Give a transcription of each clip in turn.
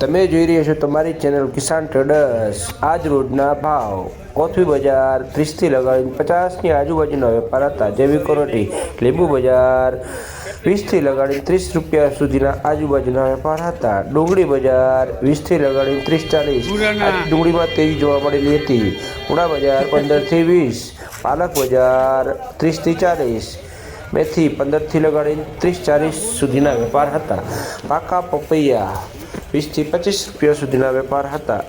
તમે જોઈ રહ્યા છો તમારી ચેનલ કિસાન ટ્રેડર્સ। આજ રોજના ભાવ કોથમી બજાર 30 થી લગાડીને 50 ની આજુબાજુના વેપાર હતા। જેવી કોરોટી લીંબુ બજાર 20 થી લગાડીને 30 રૂપિયા સુધીના આજુબાજુના વેપાર હતા। ડુંગળી બજાર 20 થી લગાડીને 30-40 આજ ડુંગળીમાં તેજી જોવા મળેલી હતી। મૂળા બજાર 15 થી 20, પાલક બજાર 30 થી 40, મેથી 15 થી લગાડીને 30-40 સુધીના વેપાર હતા। પાકા પપૈયા 20 થી 25 રૂપિયા સુધીના વેપાર હતા।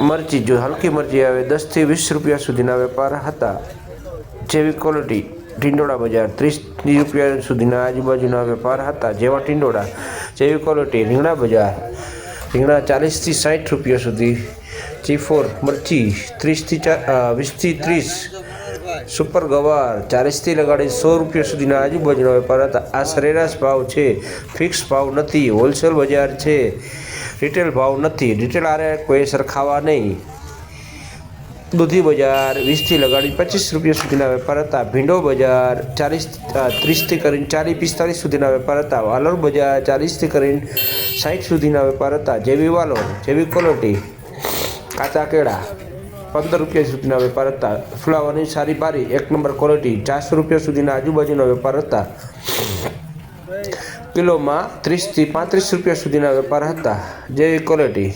મરચી જો હલકી મરચી આવે 10 થી 20 રૂપિયા સુધીના વેપાર હતા। જેવી ક્વોલિટી ટીંડોળા બજાર 30 રૂપિયા સુધીના આજુબાજુના વેપાર હતા। જેવા ટીંડોળા જેવી ક્વોલિટી રીંગણા બજાર 40 થી 60 રૂપિયા સુધી। G4 મરચી 20 થી 30, સુપર ગવાર 40 થી લગાડી 100 રૂપિયા સુધીના આજુબાજુના વેપાર હતા। આ સરેરાશ ભાવ છે, ફિક્સ ભાવ નથી। હોલસેલ બજાર છે, રિટેલ ભાવ નથી। રિટેલ આરે કોઈ સરખાવા નહીં। દૂધી બજાર 20 થી લગાડી 25 રૂપિયા સુધીના વેપાર હતા। ભીંડો બજાર 30 થી કરીને 40-45 સુધીના વેપાર હતા। વાલોર બજાર 40 થી કરીને 60 સુધીના વેપાર હતા। જેવી વાલોર જેવી ક્વોલિટી કાચા કેળા 15 રૂપિયા સુધીના વેપાર હતા। ફ્લાવરની સારી પારી 1 નંબર ક્વોલિટી 400 રૂપિયા સુધીના આજુબાજુના વેપાર હતા। કિલોમાં 30 થી 35 રૂપિયા સુધીના વેપાર હતા। જેવી ક્વોલિટી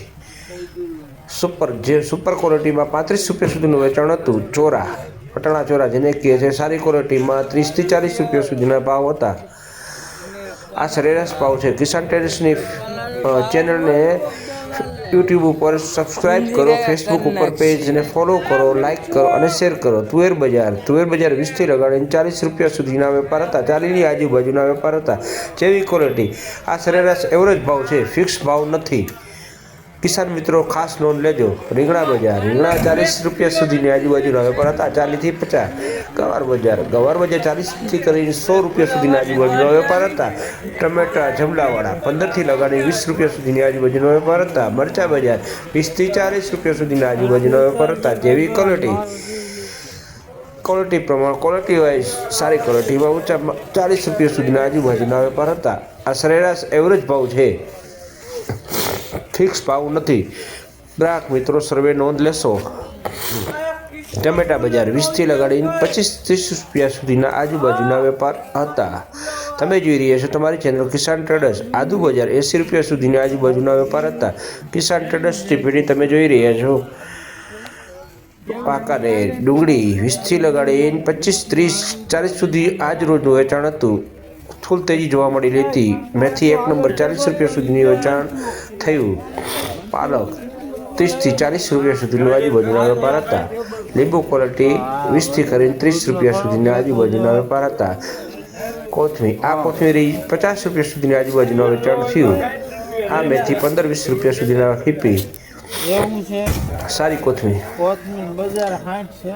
સુપર ક્વોલિટીમાં 35 રૂપિયા સુધીનું વેચાણ હતું। ચોરા પટણા ચોરા જેને કહે છે સારી ક્વોલિટીમાં 30 થી 40 રૂપિયા સુધીના ભાવ હતા। આ સરેરાશ ભાવ છે। કિસાન ટ્રેડર્સની ચેનલને યુટ્યુબ ઉપર સબસ્ક્રાઇબ કરો, ફેસબુક ઉપર પેજને ફોલો કરો, લાઇક કરો અને શેર કરો। તુવેર બજાર 20 થી લગાડીને 40 રૂપિયા સુધીના વેપાર હતા। 40 ની આજુબાજુના વેપાર હતા। જેવી ક્વોલિટી આ સરેરાશ એવરેજ ભાવ છે, ફિક્સ ભાવ નથી। કિસાન મિત્રો ખાસ નોંધ લેજો। રીંગણા બજાર 40 રૂપિયા સુધીની આજુબાજુના વેપાર હતા। 40 થી 50। ગવાર બજાર 40 થી કરીને 100 રૂપિયા સુધીના આજુબાજુના વેપાર હતા। ટમેટા જમલાવાળા 15 થી લગાડી 20 રૂપિયા સુધીની આજુબાજુના વેપાર હતા। મરચા બજાર 20 થી 40 રૂપિયા સુધીના આજુબાજુના વેપાર હતા। જેવી ક્વોલિટી પ્રમાણે ક્વોલિટી વાઇઝ સારી ક્વોલિટીમાં ઊંચા 40 રૂપિયા સુધીના આજુબાજુના વેપાર હતા। આ સરેરાશ એવરેજ ભાવ છે, ફિક્સ ભાવ નથી। ગ્રાહક મિત્રો સર્વે નોંધ લેશો। ટમેટા બજાર 20 થી લગાડીને 25-30 રૂપિયા સુધીના આજુબાજુના વેપાર હતા। તમે જોઈ રહ્યા છો તમારી ચેનલ કિસાન ટ્રેડર્સ। આદુ બજાર 80 રૂપિયા સુધીની આજુબાજુના વેપાર હતા। કિસાન ટ્રેડર્સની પેઢી તમે જોઈ રહ્યા છો। પાકાને ડુંગળી 20 થી લગાડીને 25-30-40 સુધી આજ રોજનું વેચાણ હતું। ફૂલ તેજી જોવા મળી હતી। મેથી 1 નંબર 40 રૂપિયા સુધીની વેચાણ થયું। પાલક 30 થી 40 રૂપિયા સુધીનું આજુબાજુના વેપાર હતા। લીંબુ ક્વોલિટી 20 થી કરીને 30 રૂપિયા સુધીના આજુબાજુના વેપાર હતા। કોથમીરી 50 રૂપિયા સુધીની આજુબાજુના વેચાણ થયું। આ મેથી 15-20 રૂપિયા સુધીના હીપી સારી કોથમીર બજાર 60 છે।